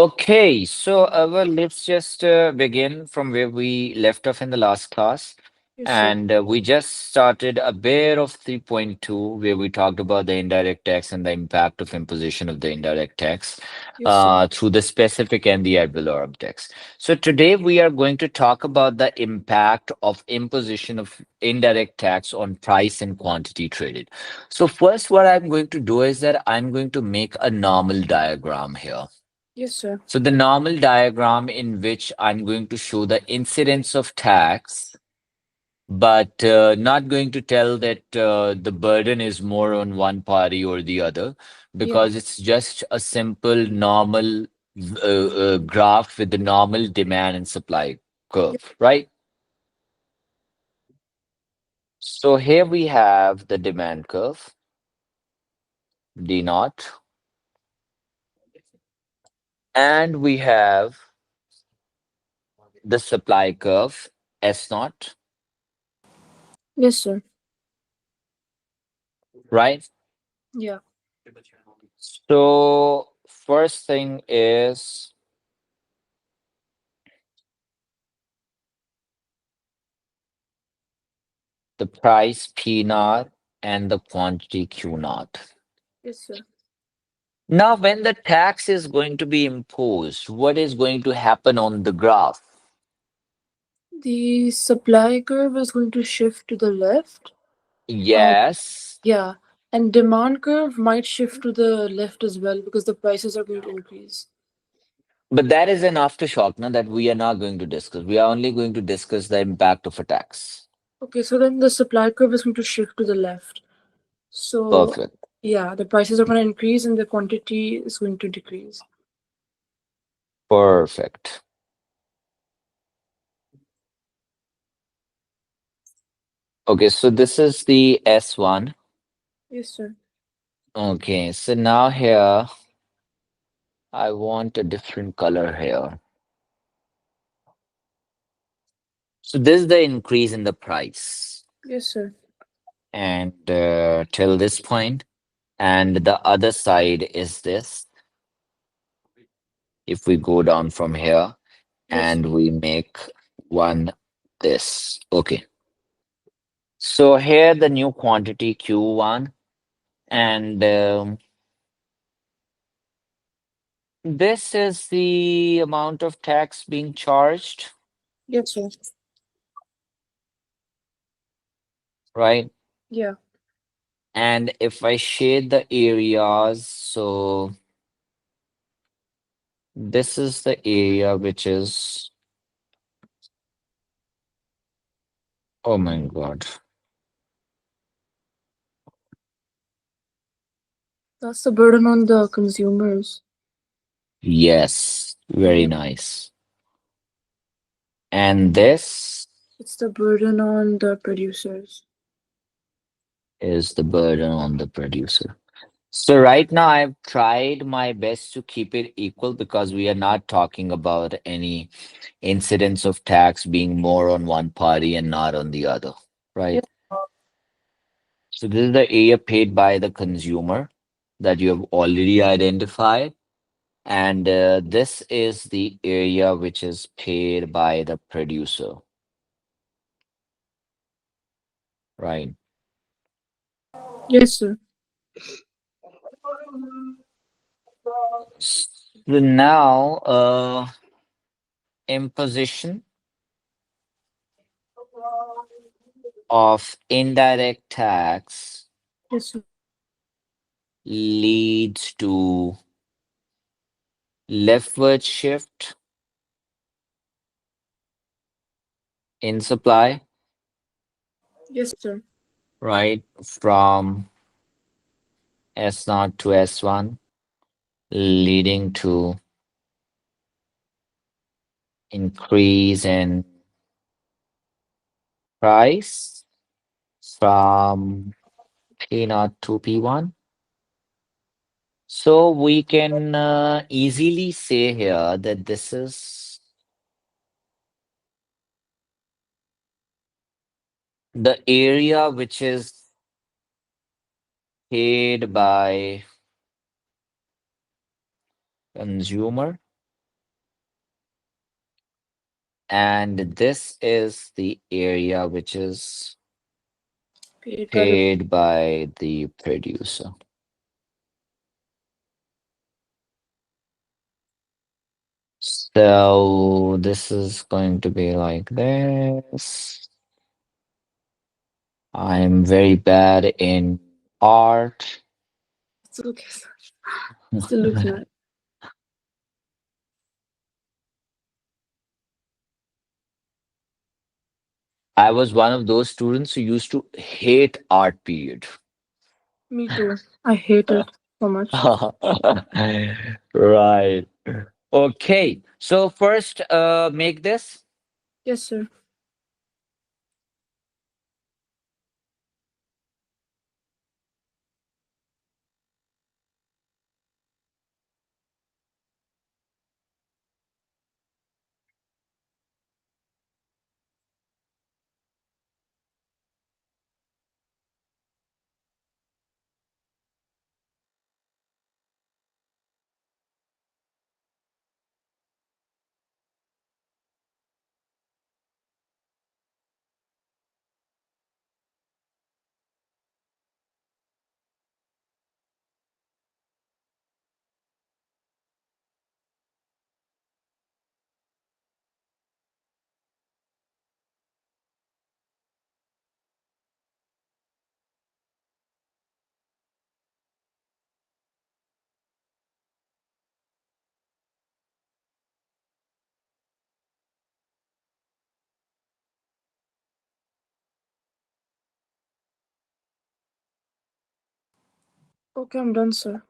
Okay, so let's just begin from where we left off in the last class. Yes, sir. And we just started a bit of 3.2, where we talked about the indirect tax and the impact of imposition of the indirect tax Yes, sir. through the specific and the ad valorem tax. So today we are going to talk about the impact of imposition of indirect tax on price and quantity traded. So first, what I'm going to do is that I'm going to make a normal diagram here. Yes, sir. So the normal diagram in which I'm going to show the incidence of tax, but not going to tell that the burden is more on one party or the other, Yeah. because it's just a simple normal graph with the normal demand and supply Yeah. curve, right? So here we have the demand curve, D naught, and we have the supply curve, S naught, Yes, sir. right? Yeah. So first thing is the price P naught and the quantity Q naught. Yes, sir. Now, when the tax is going to be imposed, what is going to happen on the graph? The supply curve is going to shift to the left. Uh, Yes, yeah. And demand curve might shift to the left as well because the prices are going to increase. but that is an aftershock now that we are not going to discuss. We are only going to discuss the impact of a tax. Okay, so then the supply curve is going to shift to the left. So, Perfect. yeah, the prices are going to increase and the quantity is going to decrease. Perfect. Okay, so this is the S1. Yes, sir. Okay, so now here I want a different color here. So this is the increase in the price. Yes, sir. And till this point, and the other side is this. If we go down from here Yes, sir. and we make one this. Okay. So here the new quantity Q1, and this is the amount of tax being charged, Yes, sir. right? Yeah. And if I shade the areas, so this is the area which is, oh my God. That's the burden on the consumers. Yes, very Yeah. nice. And this It's the burden on the producers. is the burden on the producer. So right now I've tried my best to keep it equal because we are not talking about any incidence of tax being more on one party and not on the other, Yeah. right? So this is the area paid by the consumer that you have already identified. And this is the area which is paid by the producer, right? Yes, sir. So now, imposition of indirect tax Yes, sir. leads to leftward shift in supply, Yes, sir. right? From S naught to S1, leading to increase in price from P naught to P1. So we can easily say here that this is the area which is paid by consumer, and this is the area which is Paid by the paid by the producer. So this is going to be like this. I'm very bad in art. It's okay. Still looks nice. I was one of those students who used to hate art period. Me too. I hate it so much. Right. Okay. So first, make this. Yes, sir. Okay, I'm done, sir.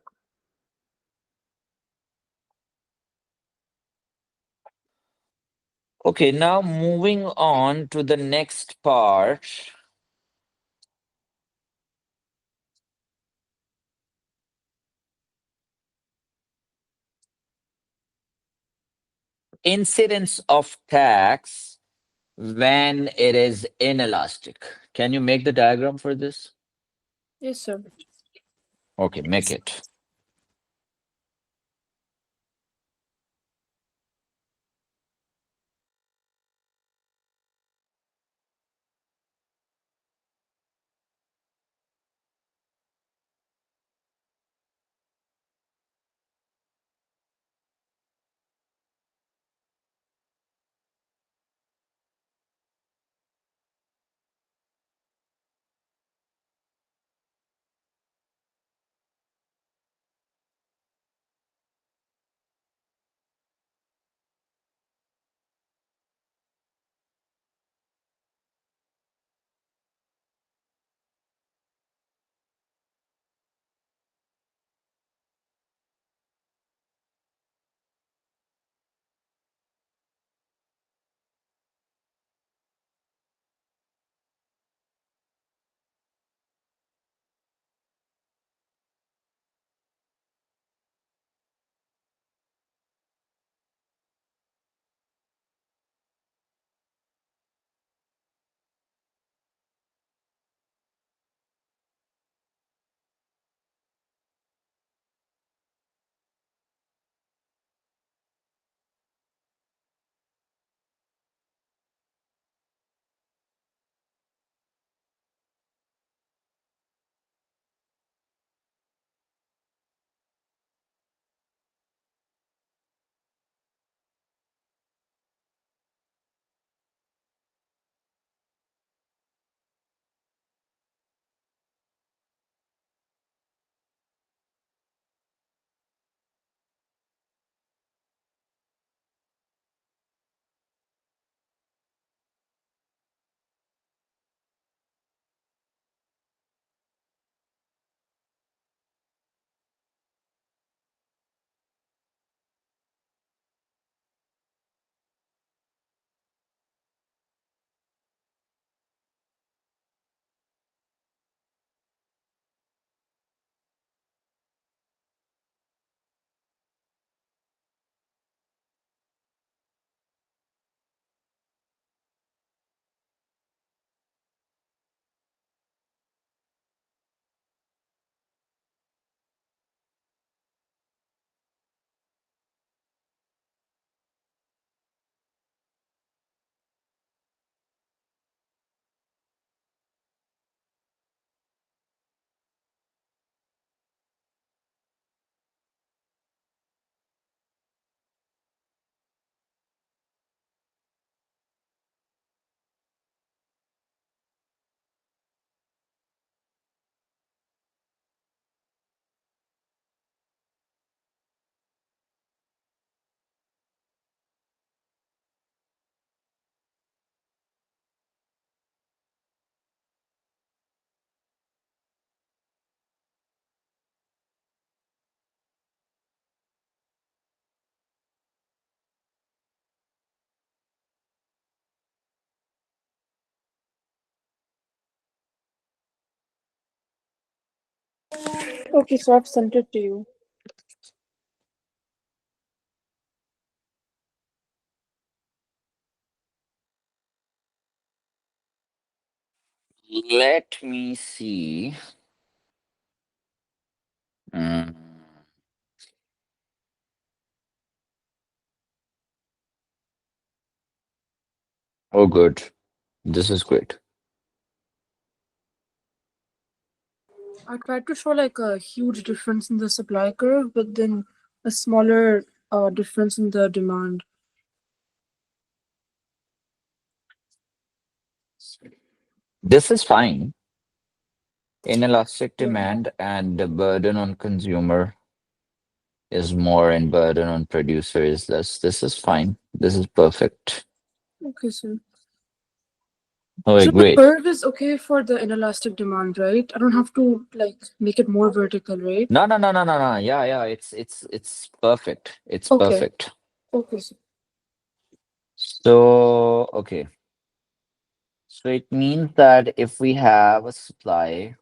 Okay, now moving on to the next part. Incidence of tax when it is inelastic. Can you make the diagram for this? Yes, sir. Okay, make it. Okay, so I've sent it to you. Let me see. Mm. Oh, good. This is great. I tried to show like a huge difference in the supply curve, but then a smaller difference in the demand. This is fine. Inelastic Yeah. demand and the burden on consumer is more and burden on producer is less. This is fine. This is perfect. Okay, sir. Oh, So the great. curve is okay for the inelastic demand, right? I don't have to like make it more vertical, right? No, no, no, no, no, no. Yeah, yeah. It's perfect. It's Okay. perfect. Okay, sir. So, okay. So it means that if we have a supply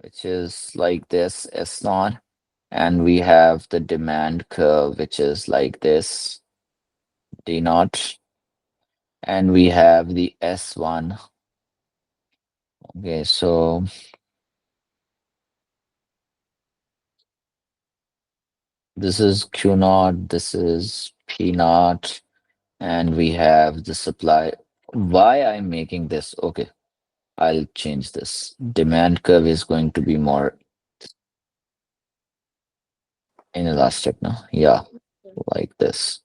which is like this S naught, and we have the demand curve which is like this D naught, and we have the S1. Okay, so this is Q naught, this is P naught, and we have the supply. Why I'm making this? Okay, I'll change this. Demand curve is going to be more inelastic now. Yeah, like this.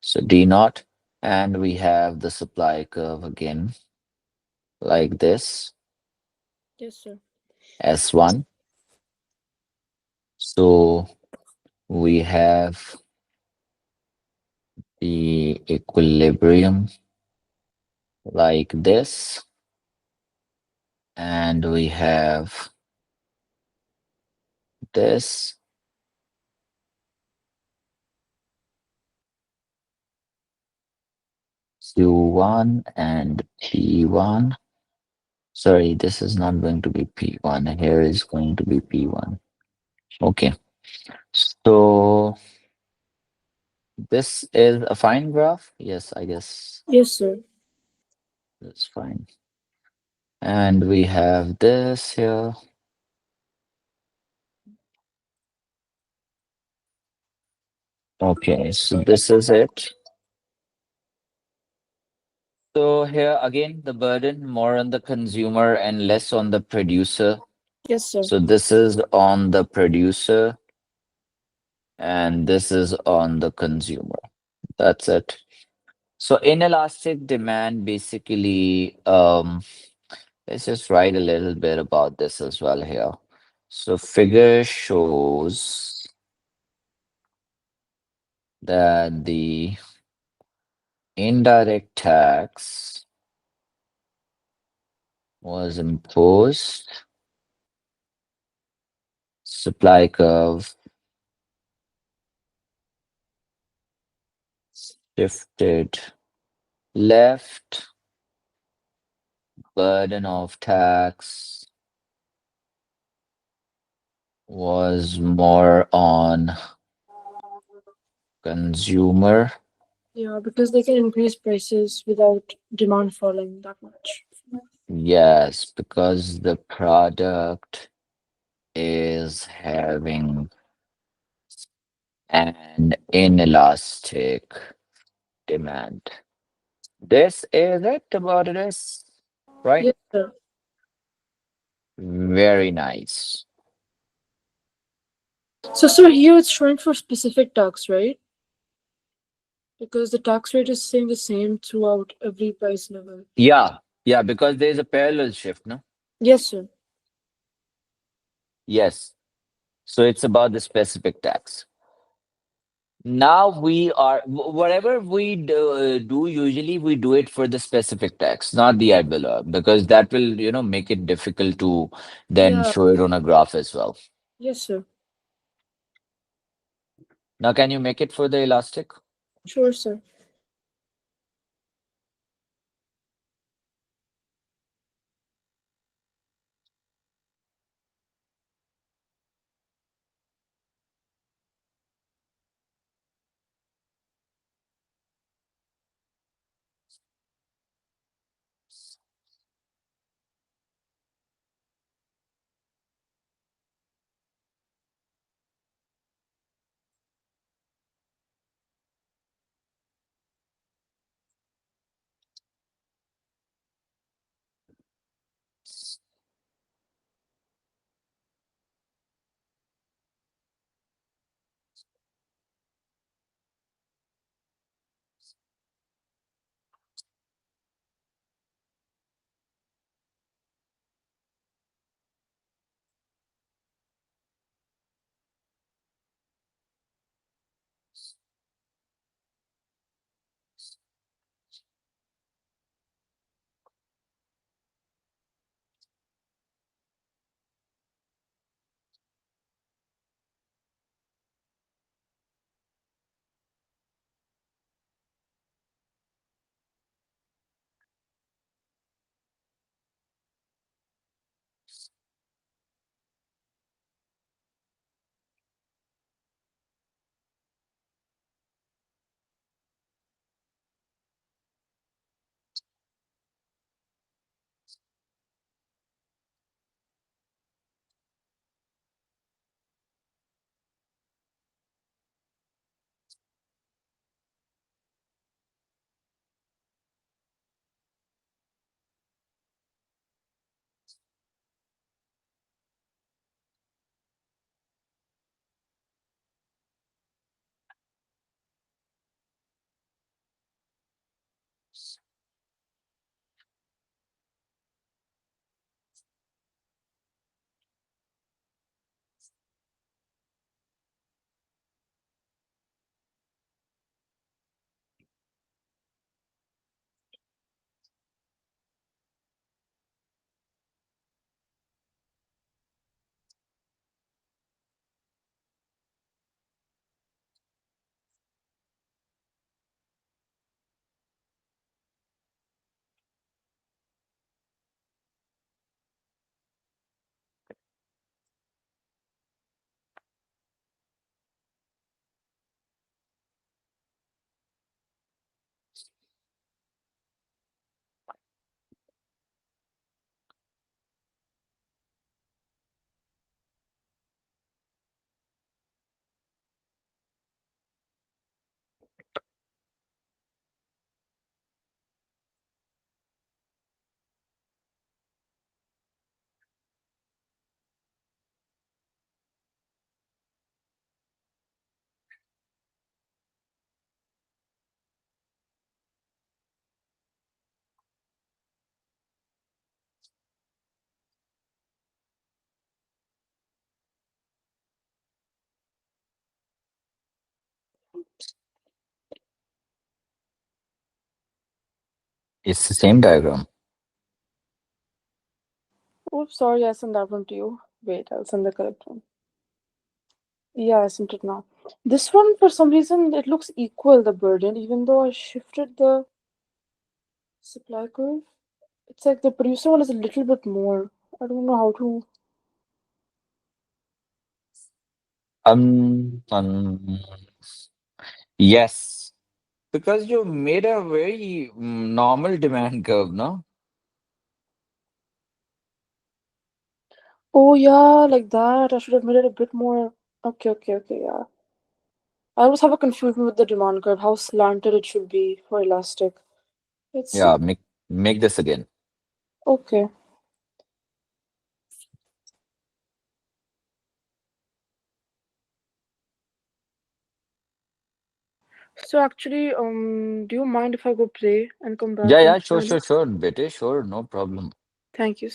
So D naught, and we have the supply curve again, like this, Yes, sir. S1. So we have the equilibrium like this, and we have this. Q1 and P1. Sorry, this is not going to be P1. Here is going to be P1. Okay. So this is a fine graph. Yes, I guess Yes, sir. that's fine. And we have this here. Okay, so this is it. So here again, the burden more on the consumer and less on the producer. Yes, sir. So this is on the producer and this is on the consumer. That's it. So inelastic demand basically, let's just write a little bit about this as well here. So figure shows that the indirect tax was imposed, supply curve shifted left, burden of tax was more on consumer. Yeah, because they can increase prices without demand falling that much. Yes, because the product is having an inelastic demand. This is it about it is, right? Yes, sir. Very nice. So, sir, here it's showing for specific tax, right? Because the tax rate is staying the same throughout every price level. Yeah, yeah, because there's a parallel shift, no? Yes, sir. Yes. So it's about the specific tax. Now we are whatever we do usually we do it for the specific tax, not the ad valorem, because that will make it difficult to then Yeah. show it on a graph as well. Yes, sir. Now can you make it for the elastic? Sure, sir. It's the same diagram. Oh, sorry, I sent that one to you. Wait, I'll send the correct one. Yeah, I sent it now. This one, for some reason, it looks equal, the burden, even though I shifted the supply curve. It's like the producer one is a little bit more. I don't know how to. Um, yes, because you made a very normal demand curve, no? Oh, yeah, like that. I should have made it a bit more. Okay, okay, okay, yeah. I always have a confusion with the demand curve, how slanted it should be for elastic. Let's Yeah, see. make this again. Okay. So actually, do you mind if I go play and come back Yeah, in yeah, a few sure, sure, minutes? sure, Bete, sure, no problem. Thank you.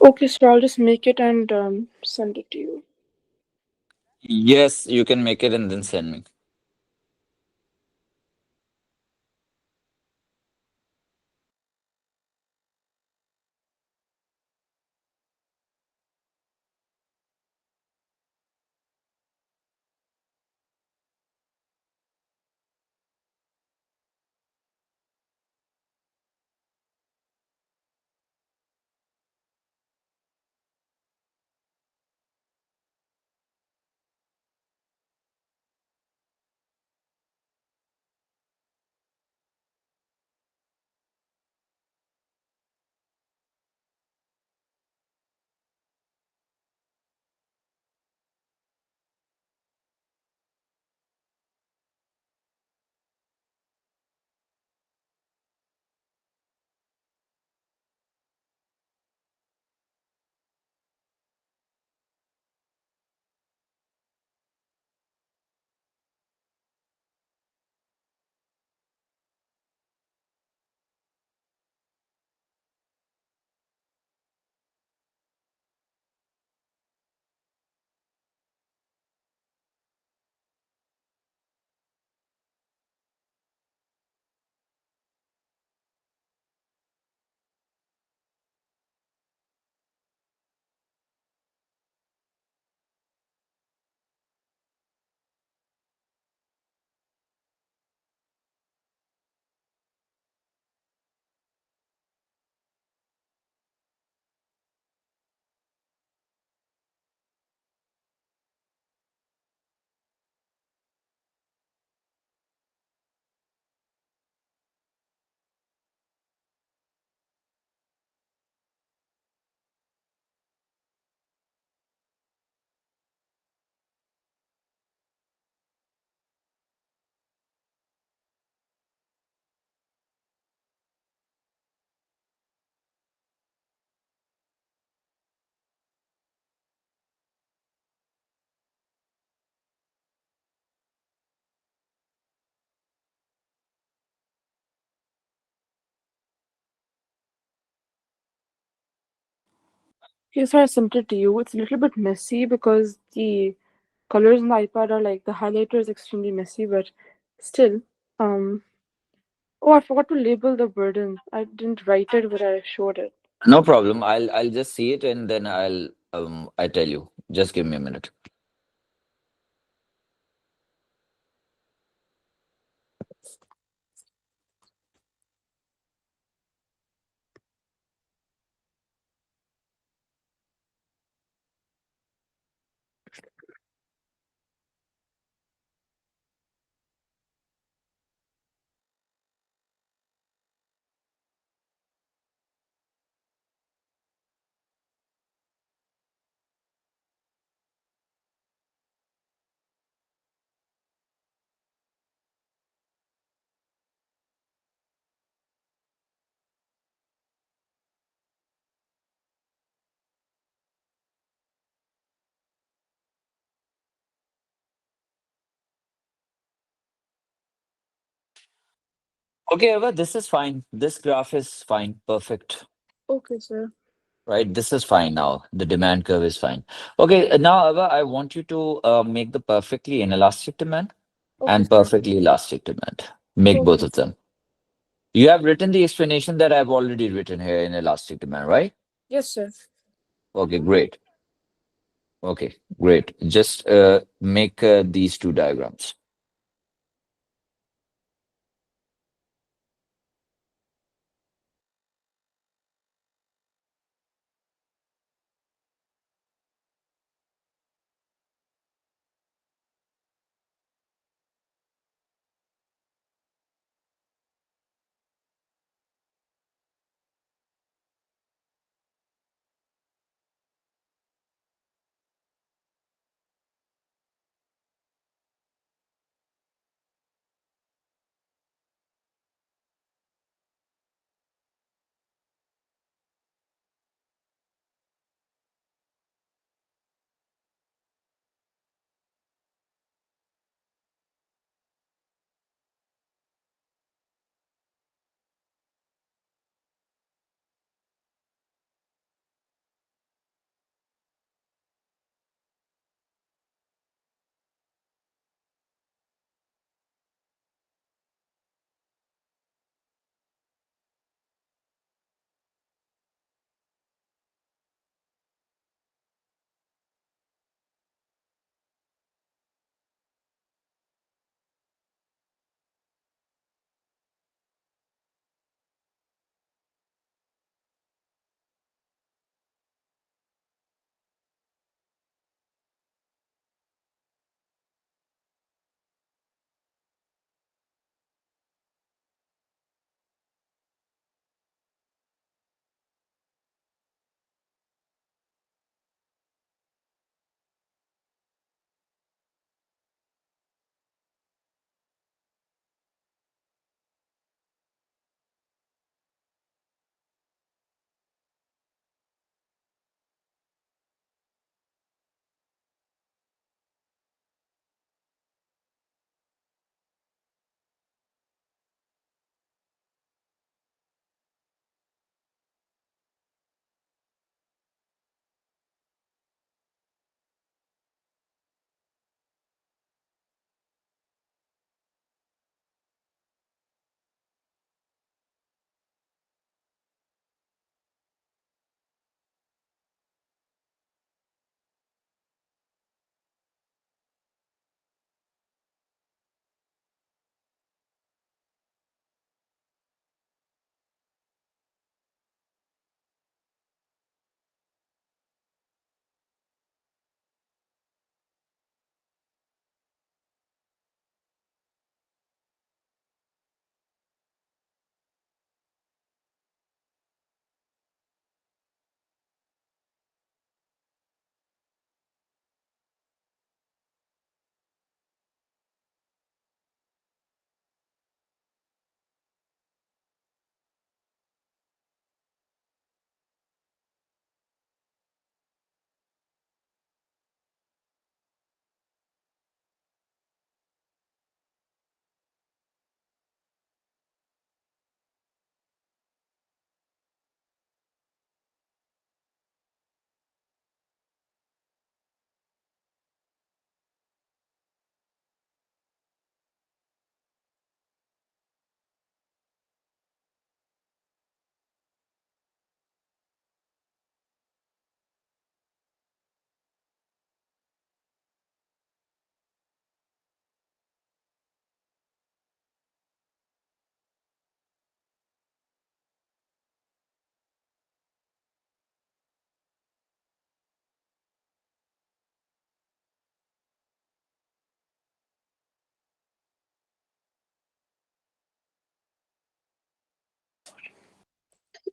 Okay, so I'll just make it and send it to you. Yes, you can make it and then send me. Okay, so I sent it to you. It's a little bit messy because the colors in the iPad are like the highlighter is extremely messy, but still. Um. Oh, I forgot to label the burden. I didn't write it, but I showed it. No problem. I'll just see it and then I tell you. Just give me a minute. Okay, Eva, this is fine. This graph is fine. Perfect. Okay, sir. Right? This is fine now. The demand curve is fine. Okay, now Eva, I want you to make the perfectly inelastic demand Okay, and sir. perfectly elastic demand. Make both Okay. of them. You have written the explanation that I've already written here in elastic demand, right? Yes, sir. Okay, great. Okay, great. Just make these two diagrams.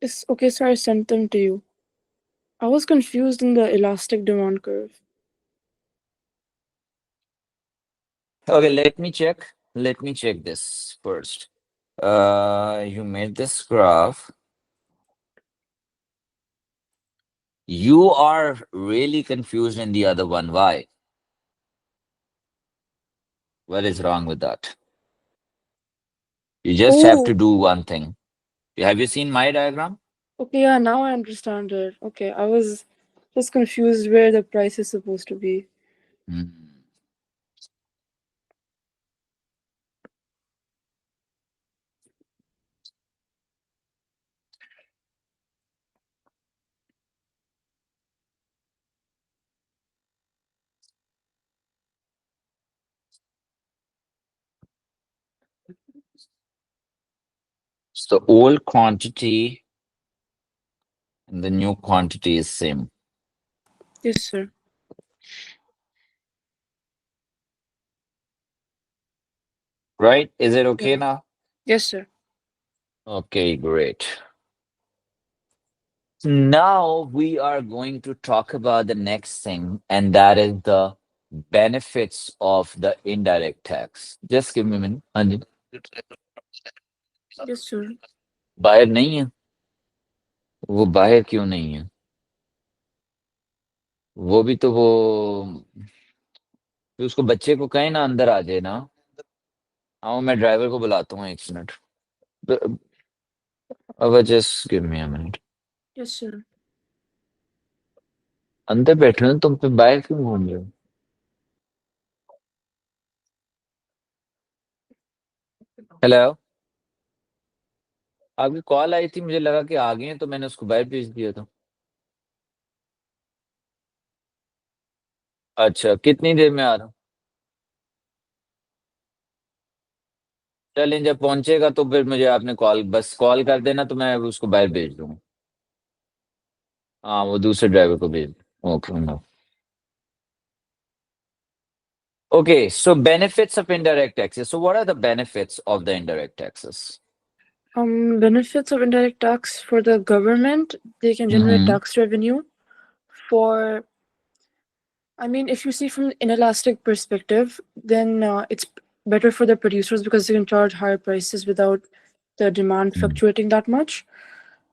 It's okay, so I sent them to you. I was confused in the elastic demand curve. Okay, let me check. Let me check this first. You made this graph. You are really confused in the other one. Why? What is wrong with that? You just have to Oh, do one thing. Have you seen my diagram? okay, yeah, now I understand it. Okay, I was just confused where the price is supposed to be. Hmm. So old quantity and the new quantity is same, Yes, sir. right? Is it okay Yeah. now? Yes, sir. Okay, great. Now we are going to talk about the next thing, and that is the benefits of the indirect tax. Just give me a minute. हाँ जी, Yes, sir. बाहर नहीं है? वो बाहर क्यों नहीं है? वो भी तो वो फिर उसको बच्चे को कहें ना अंदर आ जाए ना। हाँ, मैं ड्राइवर को बुलाता हूँ 1 मिनट। अब just give me a minute. Yes, sir. अंदर बैठे हो ना तुम, पे बाहर क्यों घूम रहे हो? हेलो, आपकी कॉल आई थी, मुझे लगा कि आ गए हैं, तो मैंने उसको बाहर भेज दिया था। अच्छा, कितनी देर में आ रहा हूँ? चलें, जब पहुंचेगा तो फिर मुझे आपने बस कॉल कर देना, तो मैं उसको बाहर भेज दूंगा। हाँ, वो दूसरे ड्राइवर को भेज दो। Okay, no. Okay, so benefits of indirect taxes. So what are the benefits of the indirect taxes? Benefits of indirect tax for the government, they can generate Mm-hmm. tax revenue for, I mean, if you see from an inelastic perspective, then it's better for the producers because they can charge higher prices without the demand fluctuating that much.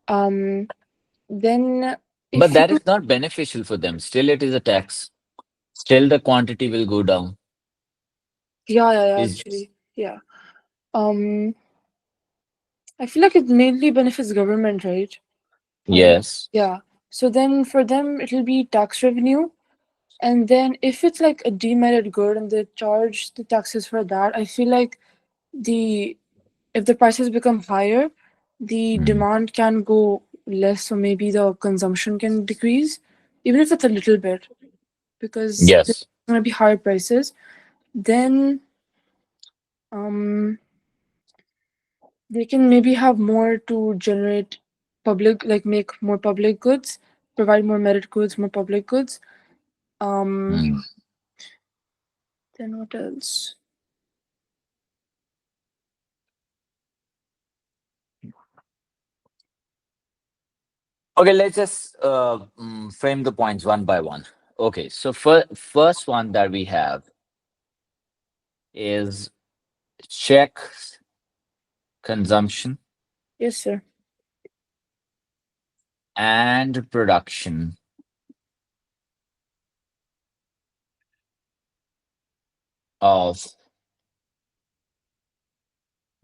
Um, then But if that you, is not beneficial for them. Still, it is a tax. Still, the quantity will go down. yeah, Is actually, yeah. Um, I feel like it mainly benefits government, right? yes. Yeah. So then for them, it'll be tax revenue. And then if it's like a demerit good and they charge the taxes for that, I feel like the if the prices become higher, the Mm. demand can go less, so maybe the consumption can decrease, even if it's a little bit, because there's Yes. gonna be higher prices. Then um they can maybe have more to generate public, like make more public goods, provide more merit goods, more public goods. Um Mm. then what else? Okay, let's just frame the points one by one. Okay, so first one that we have is check consumption Yes, sir. and production of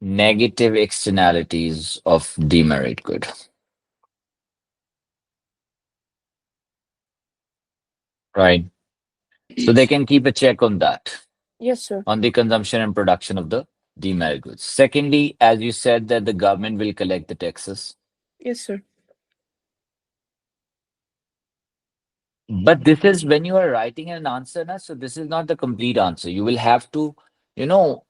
negative externalities of demerit good, right? So they can keep a check on that, Yes, sir. on the consumption and production of the demerit goods. Secondly, as you said, that the government will collect the taxes. Yes, sir. But this is when you are writing an answer, na, so this is not the complete answer. You will have to, you know,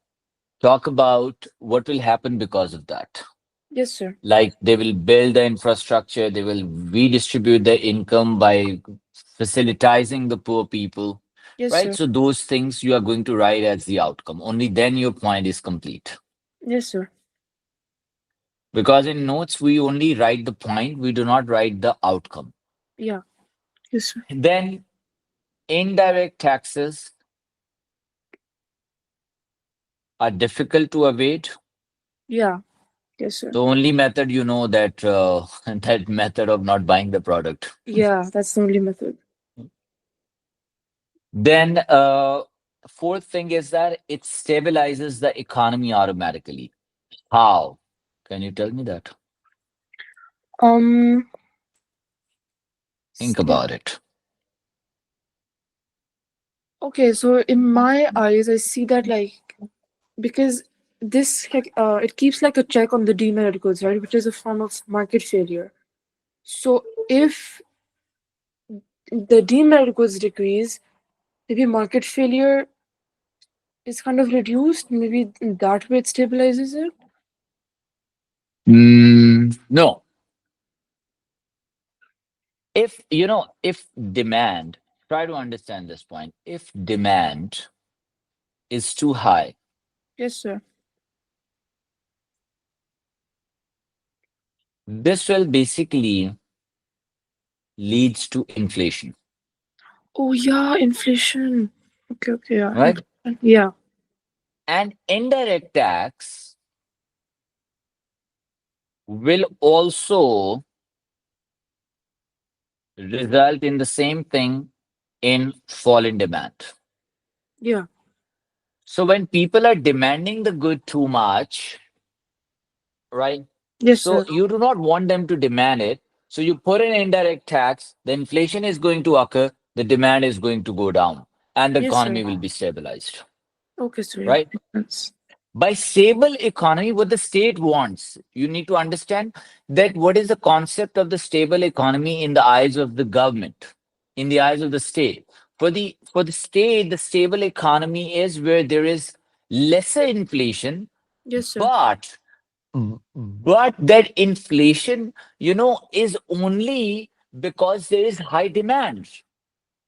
talk about what will happen because of that. Yes, sir. Like they will build the infrastructure, they will redistribute the income by facilitating the poor people, Yes, right? sir. So those things you are going to write as the outcome. Only then your point is complete. Yes, sir. Because in notes, we only write the point, we do not write the outcome. Yeah. Yes, sir. Then indirect taxes are difficult to evade. Yeah. Yes, sir. The only method you know that that method of not buying the product. Yeah, that's the only method. Then fourth thing is that it stabilizes the economy automatically. How? Can you tell me that? Um, Think sta- about it. okay, so in my eyes, I see that like because it keeps like a check on the demerit goods, right, which is a form of market failure. So if the demerit goods decrease, maybe market failure is kind of reduced. Maybe in that way it stabilizes it. No. If you know, if demand, try to understand this point. If demand is too high, Yes, sir. this will basically leads to inflation, Oh yeah, inflation. Okay, okay, yeah, right? yeah, And indirect tax will also result in the same thing in fall in demand. yeah. So when people are demanding the good too much, right? Yes, So sir. you do not want them to demand it. So you put an indirect tax, the inflation is going to occur, the demand is going to go down, and the Yes, sir. economy will be stabilized, Okay, sir. Yeah, right? makes sense. By stable economy, what the state wants, you need to understand that what is the concept of the stable economy in the eyes of the government, in the eyes of the state. For the state, the stable economy is where there is lesser inflation, Yes, sir. but but that inflation, is only because there is high demand.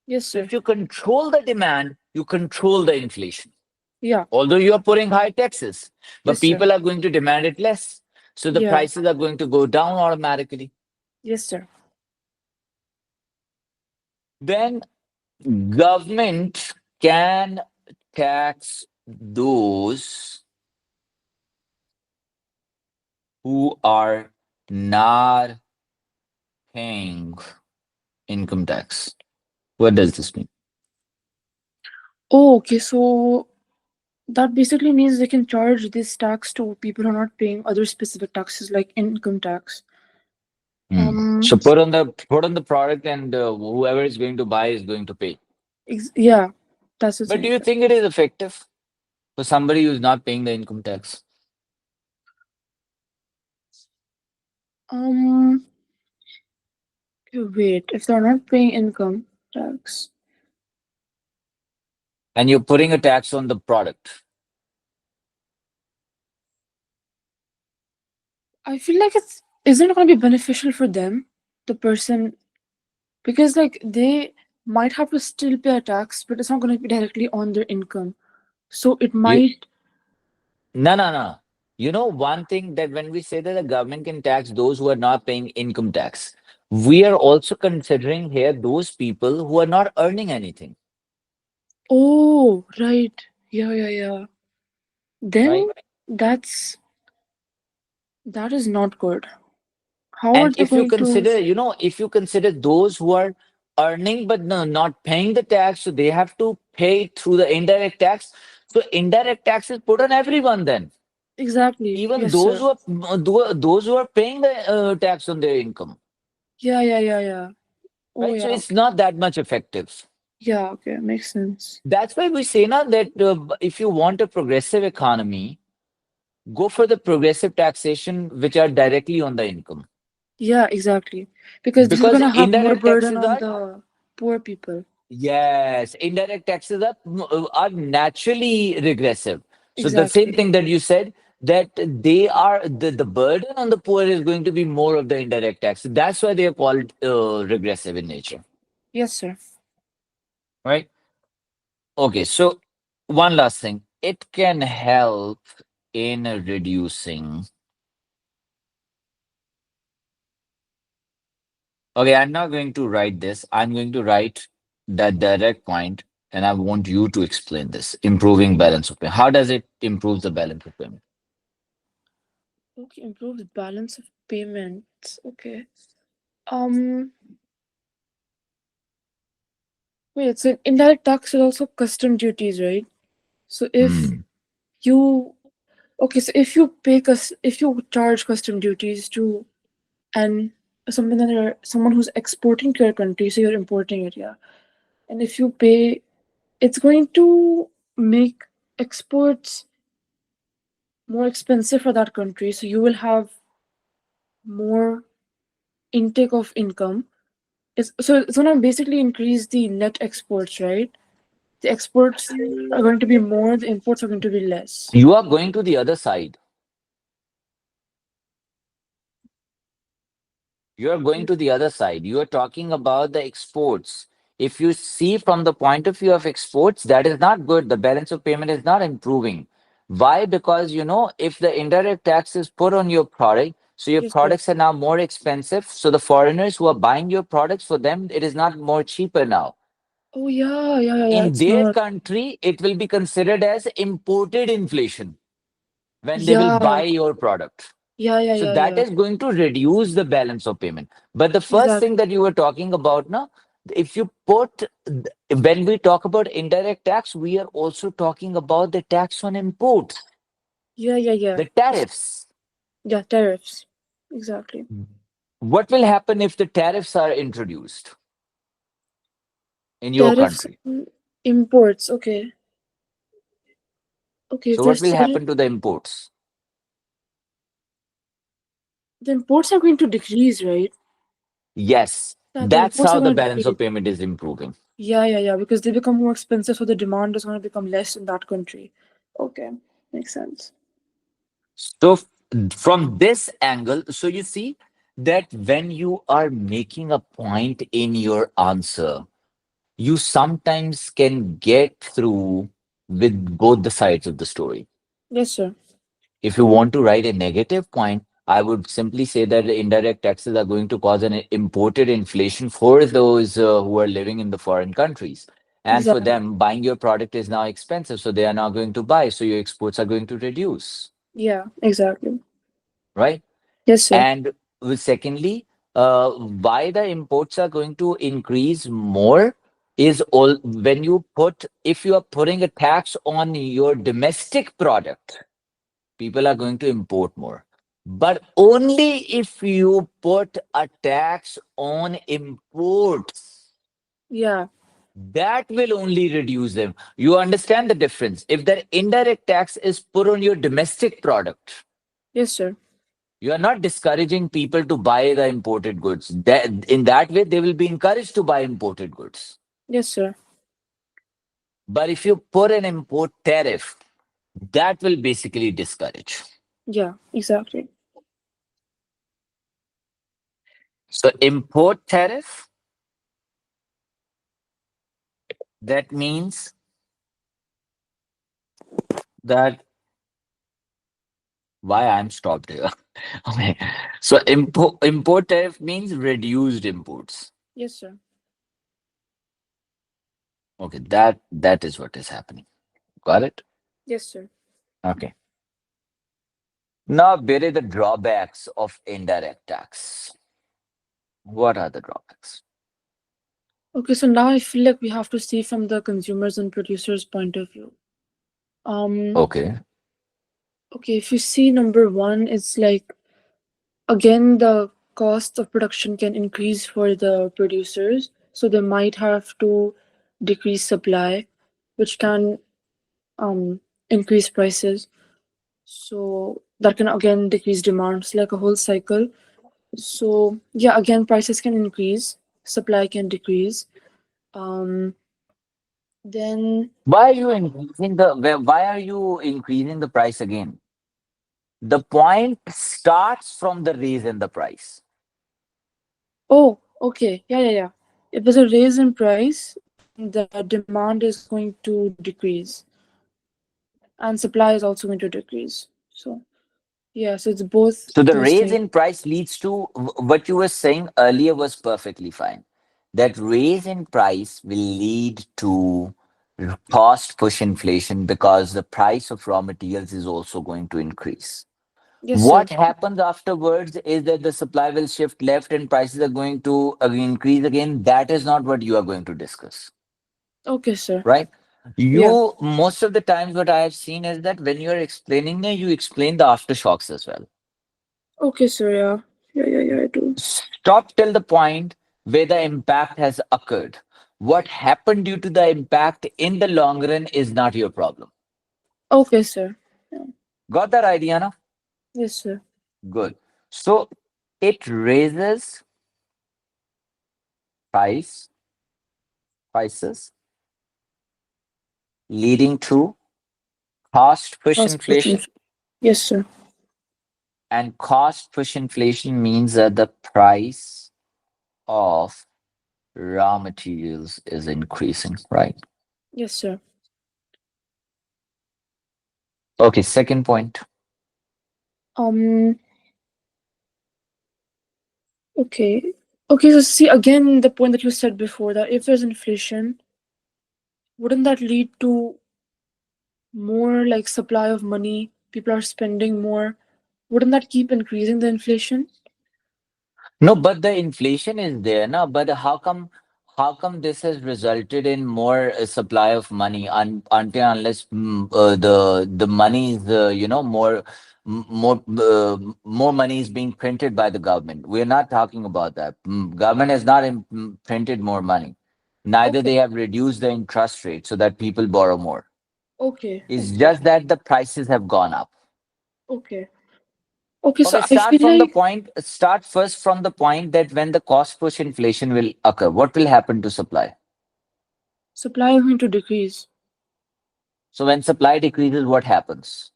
Yes, So sir. if you control the demand, you control the inflation. Yeah. Although you are putting high taxes, but Yes, sir. people are going to demand it less. So the Yeah. prices are going to go down automatically. Yes, sir. Then government can tax those who are not paying income tax. What does this mean? Oh, okay. So that basically means they can charge this tax to people who are not paying other specific taxes like income tax. Um. So put on the product, and whoever is going to buy is going to pay. Yeah, that's the But do thing. you think it is effective for somebody who is not paying the income tax? Um. Okay, wait. If they're not paying income tax, And you're putting a tax on the product. I feel like it's isn't going to be beneficial for them, the person, because like they might have to still pay a tax, but it's not going to be directly on their income. So it You might. No, no, no. You know, one thing that when we say that the government can tax those who are not paying income tax, we are also considering here those people who are not earning anything, Oh, right. Yeah, yeah, yeah. right? Then that's that is not good. How are And they if you going to? consider, if you consider those who are earning but no, not paying the tax, so they have to pay through the indirect tax. So indirect tax is put on everyone then, Exactly. even Yes, those sir. who are paying the tax on their income, Yeah, yeah, yeah, yeah. Oh, right? So yeah. it's Okay. not that much effective. Yeah, okay. Makes sense. That's why we say now that if you want a progressive economy, go for the progressive taxation which are directly on the income. Yeah, exactly. Because this is Because gonna have more indirect burden taxes on are, the poor people. yes, indirect taxes are naturally regressive. So the same Exactly. thing that you said, that the burden on the poor is going to be more of the indirect tax. That's why they are called regressive in nature, Yes, sir. right? Okay, so one last thing. It can help in reducing Okay, I'm not going to write this. I'm going to write that direct point, and I want you to explain this. Improving balance of payment. How does it improve the balance of payment? Okay, improves balance of payments. Okay. Um, Wait, so indirect tax is also custom duties, right? So if Hmm. you okay, so if you charge custom duties to and someone who's exporting to your country, so you're importing it, yeah. And if you pay, it's going to make exports more expensive for that country. So you will have more intake of income. It's gonna basically increase the net exports, right? The exports are going to be more, the imports are going to be less. You are going to the other side. You're going to the other side. You are talking about the exports. If you see from the point of view of exports, that is not good. The balance of payment is not improving. Why? Because, if the indirect tax is put on your product, so your Yes, sir. products are now more expensive. So the foreigners who are buying your products, for them, it is not more cheaper now. Oh yeah, yeah, yeah, yeah. In It's their not. country, it will be considered as imported inflation when they will Yeah, buy your product. yeah, yeah, So yeah, that yeah. is going to reduce the balance of payment. But the first thing Exactly. that you were talking about now, if you when we talk about indirect tax, we are also talking about the tax on imports, Yeah, yeah, yeah. the tariffs. Yeah, tariffs. Exactly. What will happen if the tariffs are introduced in your Tariffs country? on imports. Okay. Okay, if So what there's will tariff, happen to the imports? the imports are going to decrease, right? Yes, Yeah, the that's imports how are the going to balance of decrease. payment is improving. Yeah, yeah, yeah, because they become more expensive, so the demand is going to become less in that country. Okay, makes sense. So from this angle, so you see that when you are making a point in your answer, you sometimes can get through with both the sides of the story. Yes, sir. If you want to write a negative point, I would simply say that the indirect taxes are going to cause an imported inflation for those who are living in the foreign countries. And for Exactly. them, buying your product is now expensive, so they are not going to buy, so your exports are going to reduce, Yeah, exactly. right? Yes, sir. And secondly, why the imports are going to increase more is all when you put if you are putting a tax on your domestic product, people are going to import more. But only if you put a tax on imports, Yeah. that will only reduce them. You understand the difference? If the indirect tax is put on your domestic product, Yes, sir. you are not discouraging people to buy the imported goods. In that way, they will be encouraged to buy imported goods. Yes, sir. But if you put an import tariff, that will basically discourage. Yeah, exactly. So, import tariff, that means that why I'm stopped here. Okay. So, import tariff means reduced imports. Yes, sir. Okay, that is what is happening. Got it? Yes, sir. Okay. Now, where are the drawbacks of indirect tax? What are the drawbacks? Okay, so now I feel like we have to see from the consumers and producers' point of view. Um, Okay. okay, if you see number one, it's like again the cost of production can increase for the producers, so they might have to decrease supply, which can increase prices. So that can again decrease demand. It's like a whole cycle. So yeah, again prices can increase, supply can decrease. Um, then Why are you increasing the price again? The point starts from the raise in the price. oh, okay, yeah, yeah, yeah. If there's a raise in price, then the demand is going to decrease, and supply is also going to decrease. So Yeah, so it's both So the those raise things. in price leads to what you were saying earlier was perfectly fine. That raise in price will lead to cost push inflation because the price of raw materials is also going to increase. Yes, sir. What happens afterwards is that the supply will shift left and prices are going to increase again. That is not what you are going to discuss, Okay, sir. right? Yeah. You, most of the times, what I have seen is that when you are explaining it, you explain the aftershocks as well. Okay, sir. Yeah. Yeah, I do. Stop till the point where the impact has occurred. What happened due to the impact in the long run is not your problem. Okay, sir. Yeah. Got that idea now? Yes, sir. Good. So it raises price prices, leading to cost push Cost pushing. inflation. Yes, sir. And cost push inflation means that the price of raw materials is increasing, right? Yes, sir. Okay, second point. Um. Okay. Okay. So see again the point that you said before that if there's inflation, wouldn't that lead to more like supply of money? People are spending more. Wouldn't that keep increasing the inflation? No, but the inflation is there now. But how come this has resulted in more supply of money until unless the money is more more money is being printed by the government. We're not talking about that. Government has not printed more money. Neither Okay. they have reduced the interest rate so that people borrow more. Okay. It's Okay. just that the prices have gone up. Okay. Okay. So Okay, I feel like start first from the point that when the cost push inflation will occur, what will happen to supply? supply is going to decrease. So when supply decreases, what happens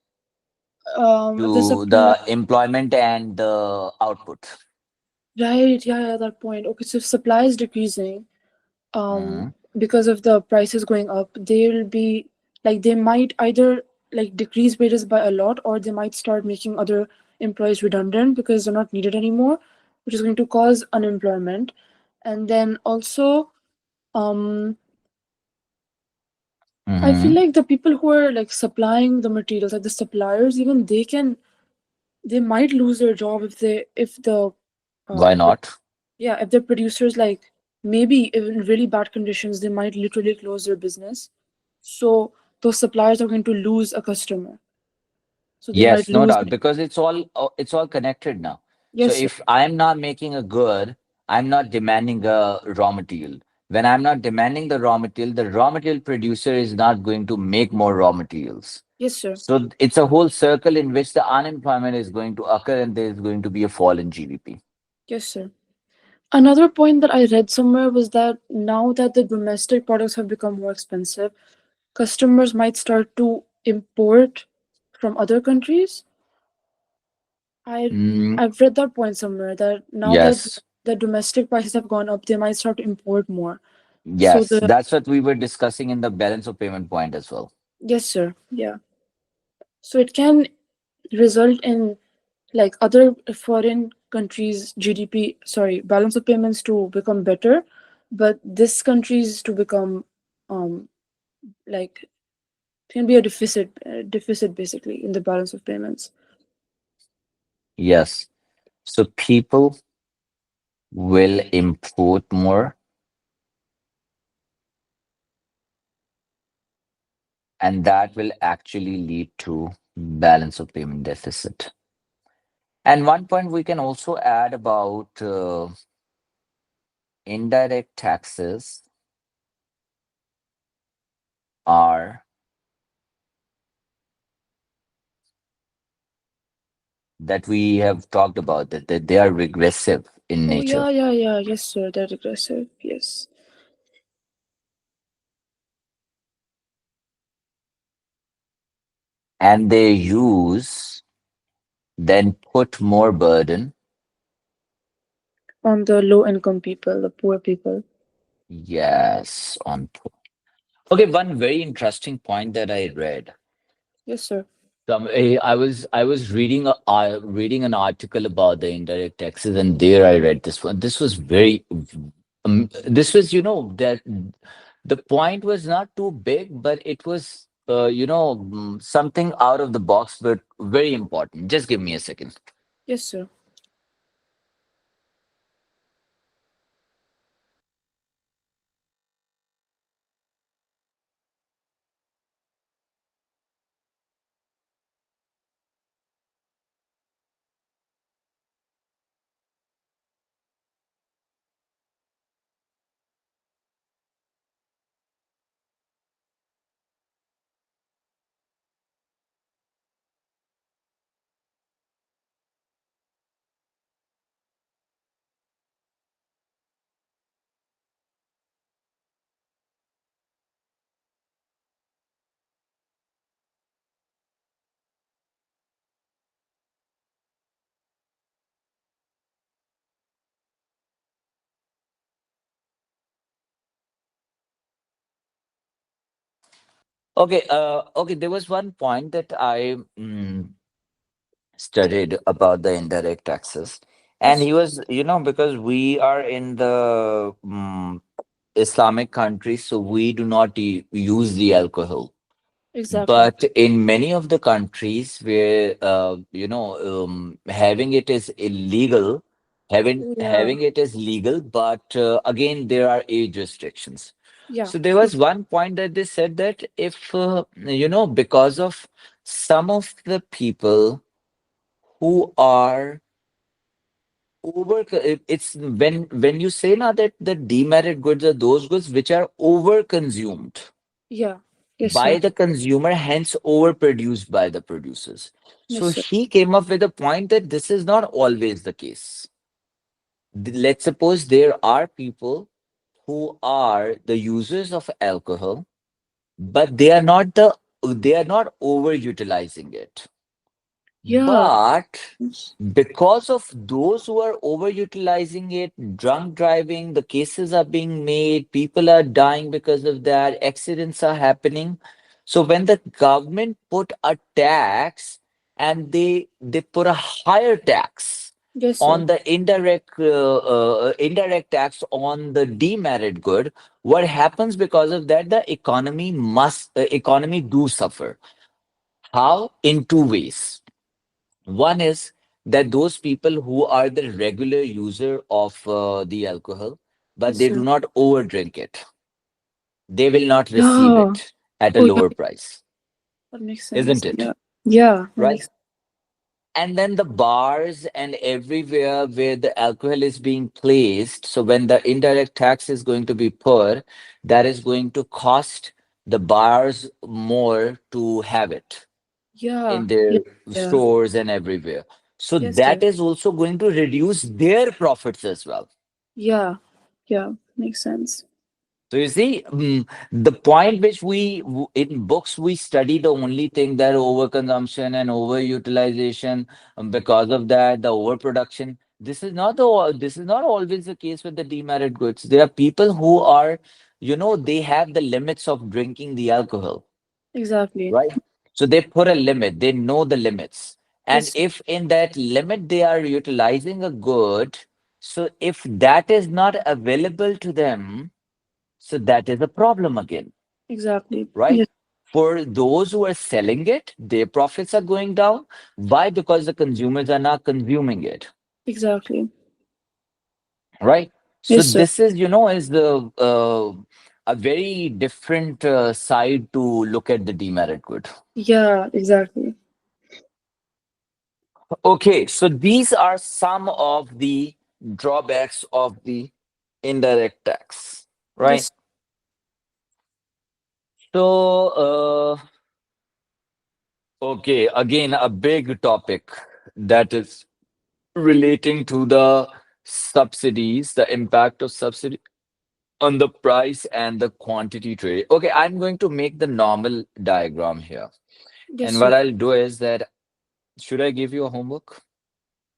The to supply. the employment and the output? Right. Yeah. That point. Okay. So if supply is decreasing, Mhm. because of the prices going up, they'll be like they might either like decrease wages by a lot, or they might start making other employees redundant because they're not needed anymore, which is going to cause unemployment. And then also, um, I feel Mhm. like the people who are like supplying the materials, like the suppliers, even they might lose their job if the Why pro- not? yeah, if the producers like maybe in really bad conditions, they might literally close their business. So those suppliers are going to lose a customer. So they might Yes, no lose. doubt, because it's all connected now. So Yes, sir. if I'm not making a good, I'm not demanding a raw material. When I'm not demanding the raw material producer is not going to make more raw materials. Yes, sir. So it's a whole circle in which the unemployment is going to occur and there is going to be a fall in GDP. Yes, sir. Another point that I read somewhere was that now that the domestic products have become more expensive, customers might start to import from other countries. I Mm, I've read that point somewhere that now that yes, the domestic prices have gone up, they might start to import more. So yes, the that's what we were discussing in the balance of payment point as well. yes, sir. Yeah. So it can result in like other foreign countries' GDP, sorry, balance of payments to become better, but this country's to become um like can be a deficit basically in the balance of payments. Yes. So people will import more and that will actually lead to balance of payment deficit. And one point we can also add about indirect taxes are that we have talked about that they are regressive in Oh nature yeah. Yes, sir. They're aggressive. Yes. and they use then put more burden, On the low income people, the poor people. yes, on poor. Okay, one very interesting point that I read. Yes, sir. I was reading reading an article about the indirect taxes, and there I read this one. This was very, this was, that the point was not too big, but it was, something out of the box, but very important. Just give me a second. Yes, sir. Okay, okay. There was one point that I studied about the indirect taxes, and Yes, he was, because we are in the Islamic countries, so we do not use the alcohol. exactly. But in many of the countries where having it is illegal, Yeah, having it is legal, but again there are age restrictions. yeah, So there was one point that they said that if because of some of the people who are it's when you say now that the demerit goods are those goods which are over consumed yeah. Yes, by sir. the consumer, hence overproduced by the producers. Yes, So sir. he came up with a point that this is not always the case. Let's suppose there are people who are the users of alcohol, but they are not overutilizing it. Yeah. But because of those who are overutilizing it, drunk driving, the cases are being made, people are dying because of that, accidents are happening. So when the government put a tax and they put a higher tax Yes, sir. on the indirect tax on the demerit good, what happens because of that? The economy do suffer. How? In two ways. One is that those people who are the regular user of the alcohol, but Yes, they do sir. not overdrink it, they will not receive Yeah. it at a Oh, yeah. lower price, That makes sense. isn't it? Yeah. Yeah, that Right? makes. And then the bars and everywhere where the alcohol is being placed, so when the indirect tax is going to be put, that is going to cost the bars more to have it Yeah. in Yeah. their Yeah. stores and everywhere. So Yes, that sir. is also going to reduce their profits as well. Yeah. Yeah. Makes sense. So you see, the point which in books we study the only thing that overconsumption and overutilization, because of that, the overproduction. This is not always the case with the demerit goods. There are people who are, they have the limits of drinking the alcohol, Exactly. right? So they put a limit, they know the limits. And Yes, sir. if in that limit they are utilizing a good, so if that is not available to them, so that is a problem again, Exactly. right? Yes, For those who are selling it, their profits are going down. Why? Because the consumers are not consuming it, exactly. right? So Yes, sir. this is, is the a very different side to look at the demerit good. Yeah, exactly. Okay, so these are some of the drawbacks of the indirect tax, right? Yes, So, okay, again, a big topic that is relating to the subsidies, the impact of subsidy on the price and the quantity trade. Okay, I'm going to make the normal diagram here. yes, And sir. what I'll do is that, should I give you a homework?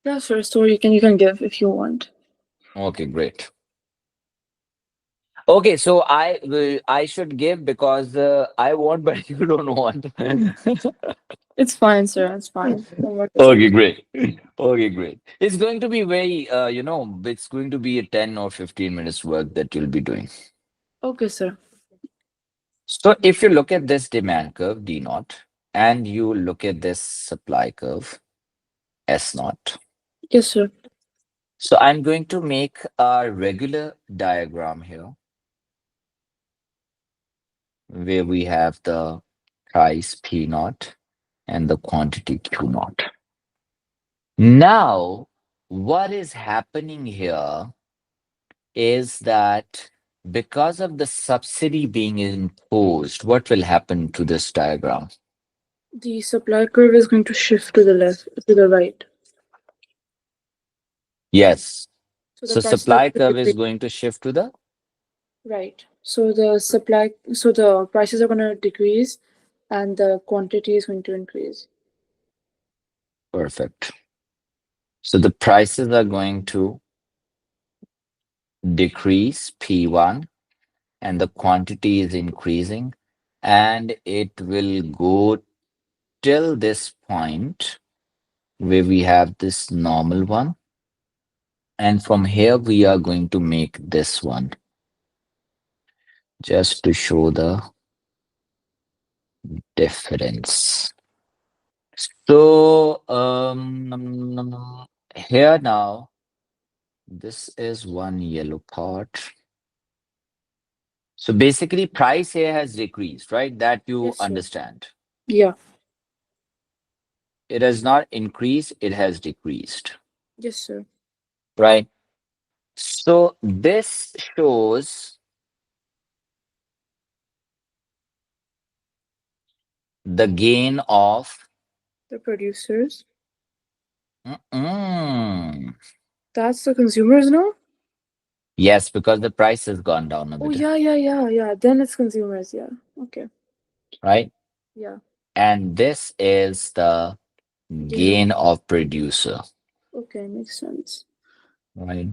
Yeah, sir. So you can give if you want. Okay, great. Okay, so I should give because I want, but you don't want. It's fine, sir. It's fine. Don't worry Okay, about it. great. Okay, great. It's going to be very, it's going to be a 10 or 15 minutes work that you'll be doing. Okay, sir. So if you look at this demand curve, D naught, and you look at this supply curve, S naught. Yes, sir. So I'm going to make a regular diagram here where we have the price P naught and the quantity Q naught. Now, what is happening here is that because of the subsidy being imposed, what will happen to this diagram? The supply curve is going to shift to the left, to the right. Yes. So the So prices are supply going to curve is decrease. going to shift to the Right. So the prices are going to decrease, and the quantity is going to increase. perfect. So the prices are going to decrease P1 and the quantity is increasing and it will go till this point where we have this normal one. And from here, we are going to make this one just to show the difference. So, here now, this is one yellow part. So basically, price here has decreased, right? That you Yes, sir. understand. Yeah. It has not increased, it has decreased, Yes, sir. right? So this shows the gain of. The producers. Mm-mm. That's the consumers now? Yes, because the price has gone down a Oh, bit, yeah, yeah, yeah, yeah. Then it's consumers. Yeah. Okay. right? Yeah. And this is the Gain of. gain of producer, Okay, makes sense. right?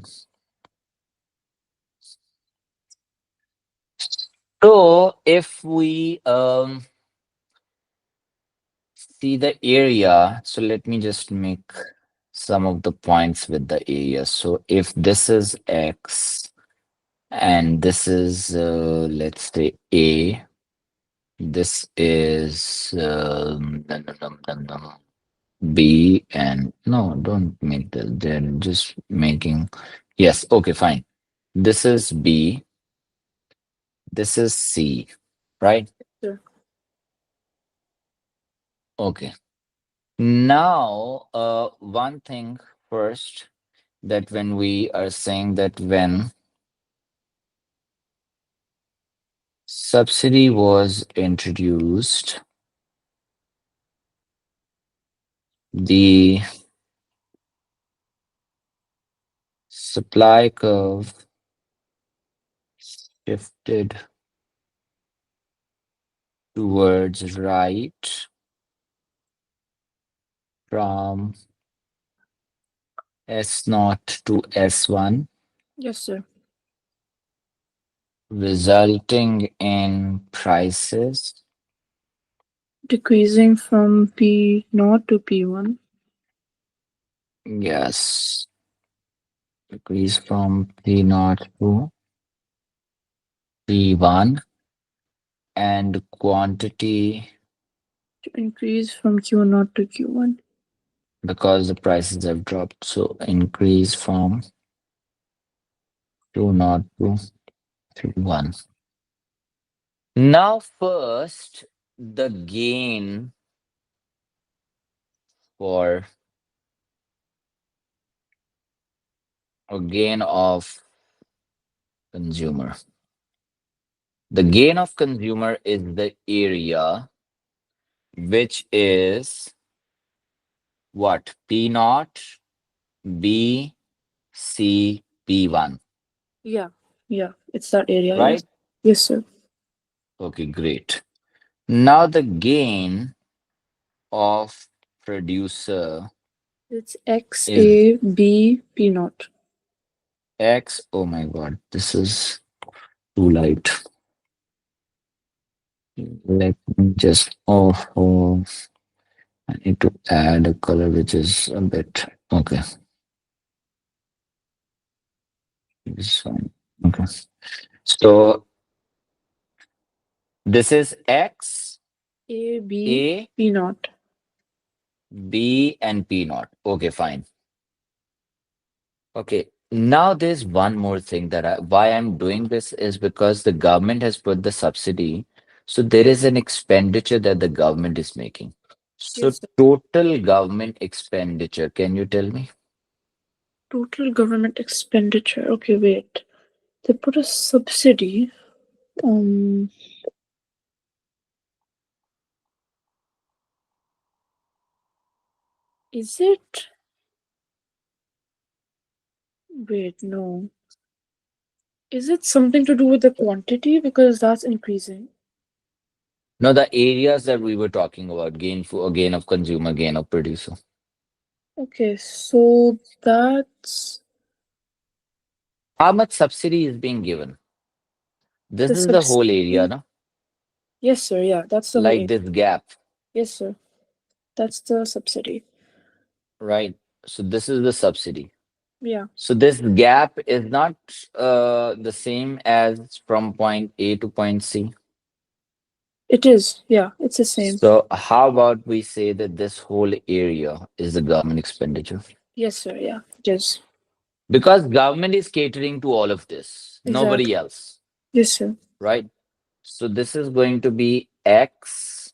So if we see the area, so let me just make some of the points with the area. So if this is X and this is let's say A, this is B, and no, don't make the, they're just making, yes, okay, fine. This is B, this is C, right? Sure. Okay. Now, one thing first, that when we are saying that when subsidy was introduced, the supply curve shifted towards right from S naught to S1, Yes, sir. resulting in prices, Decreasing from P naught to P1. yes, decrease from P naught to P1, and quantity, To increase from Q naught to Q1. because the prices have dropped, so increase from Q naught to Q1. Now, first, the gain for a gain of consumer. The gain of consumer is the area which is what? P naught, B, C, P1, Yeah. Yeah. It's that area, yes. right? Yes, sir. Okay, great. Now the gain of producer It's X is A B P naught. X. Oh my God, this is too light. Let me just, oh, oh. I need to add a color which is a bit okay. This one. Okay. So this is X, A, B, A, P naught. B, and P naught. Okay, fine. Okay. Now there's one more thing that why I'm doing this is because the government has put the subsidy. So there is an expenditure that the government is making. So Yes, sir. total government expenditure, can you tell me? Total government expenditure. Okay, wait. They put a subsidy. Um, is it? Wait, no. Is it something to do with the quantity? Because that's increasing. No, the areas that we were talking about, gain for gain of consumer, gain of producer. Okay, so that's How much subsidy is being given? This the is the whole area, subsidy. no? Yes, sir. Yeah, that's the whole Like area. this gap, Yes, sir. That's the subsidy. right? So this is the subsidy. Yeah, So this gap is not the same as from point A to point C. it is. Yeah, it's the same. So how about we say that this whole area is the government expenditure? Yes, sir. Yeah, it is. Because government is catering to all of this, nobody Exactly. else, Yes, sir. right? So this is going to be X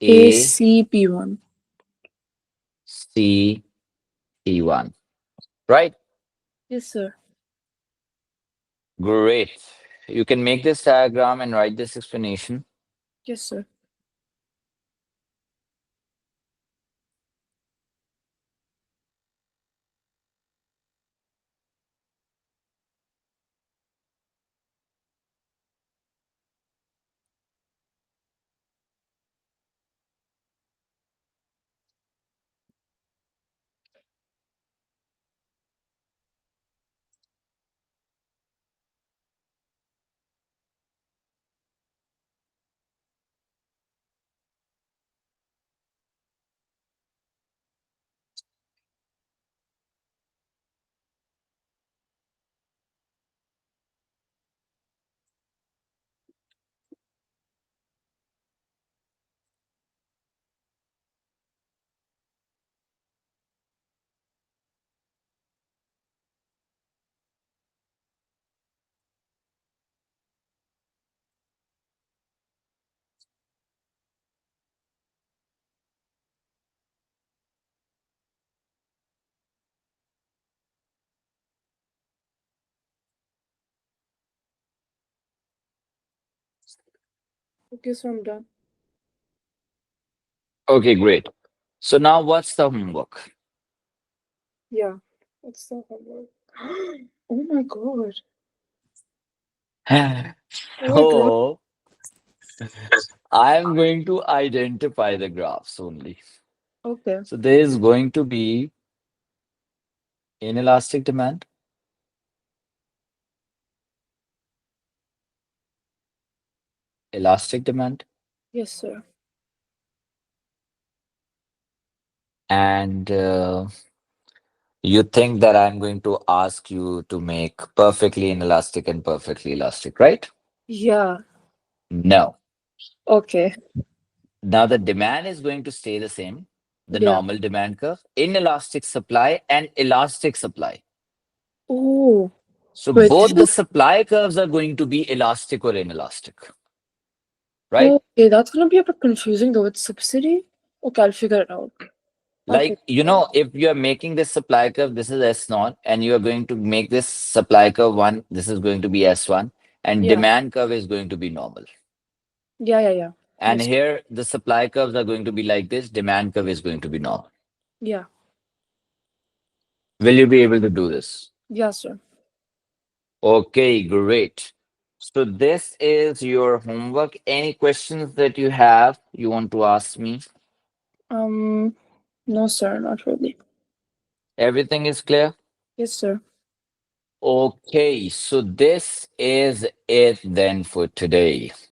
A ACP1. C P1, right? Yes, sir. Great. You can make this diagram and write this explanation. Yes, sir. Okay, so I'm done. Okay, great. So now what's the homework? Yeah. What's the homework? Oh my god. Oh my god. So I'm going to identify the graphs only. Okay. So there is going to be inelastic demand, elastic demand, Yes, sir. and you think that I'm going to ask you to make perfectly inelastic and perfectly elastic, right? Yeah. No. Okay. Now the demand is going to stay the same, the Yeah. normal demand curve, inelastic supply and elastic supply. Oh. So Wait, did both the you? supply curves are going to be elastic or inelastic, right? Okay, that's gonna be a bit confusing though. It's subsidy. Okay, I'll figure it out. I'll Like, figure it out. if you're making this supply curve, this is S naught, and you are going to make this supply curve one, this is going to be S1, and Yeah. demand curve is going to be normal. Yeah, yeah, yeah. And Yes. here, the supply curves are going to be like this, demand curve is going to be normal. Yeah. Will you be able to do this? Yeah, sir. Okay, great. So this is your homework. Any questions that you have, you want to ask me? Um, no, sir, not really. Everything is clear? Yes, sir. Okay, so this is it then for today.